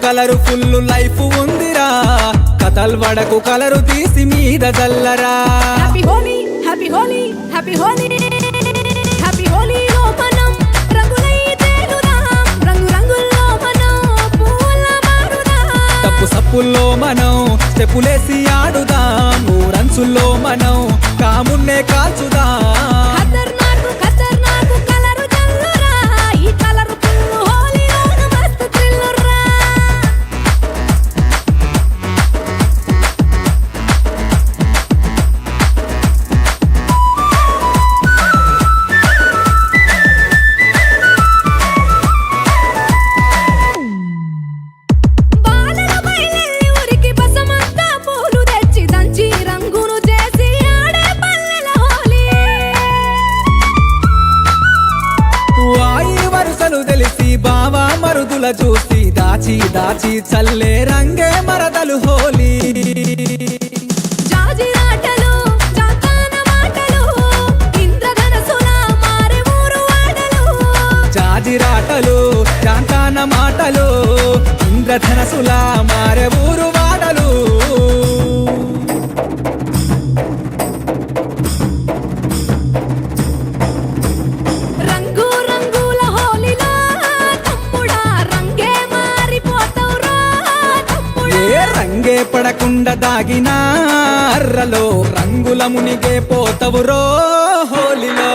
colour full life ఉందిరా కతల్ వడకు colour తీసి మీద జల్లరా happy Holi happy Holi happy Holi happy హోలీలో మనం రంగులై తేలుదాం రంగు రంగుల్లో మనం పూల మారుదాం తప్పు సప్పుల్లో మనం స్టెప్పులేసి ఆడుదాం ఊరంచుల్లో మనం కామున్నే కాల్చుదాం ఖతర్నాకు కలరు జల్లురా ఈ కలరు ఫుల్ హోలీలోన మస్తు థ్రిల్లురా బాలల బయలెల్లి ఊరికి బసమంతా పూలు తెచ్చి దంచి రంగును చేసి ఆడే పల్లెల హోలీ వాయి వరుసలు తెలిసి బావా మరుదుల చూసి దాచి దాచి చల్లే రంగే మరదలు హోలీ జాజిరాటలు జాతాన మాటలు ఇంద్రధనసులా మారే ఊరు వాడలు జాజిరాటలు జాంతాన మాటలు ఇంద్రధనసులా మారే ఊరు వాడలు రంగు రంగుల హోలీలో తమ్ముడా రంగే మారిపోతావురా తమ్ముడా ఏ రంగే పడకుండా దాగినా అర్రలో రంగుల మునిగే పోతవురో హోలీలో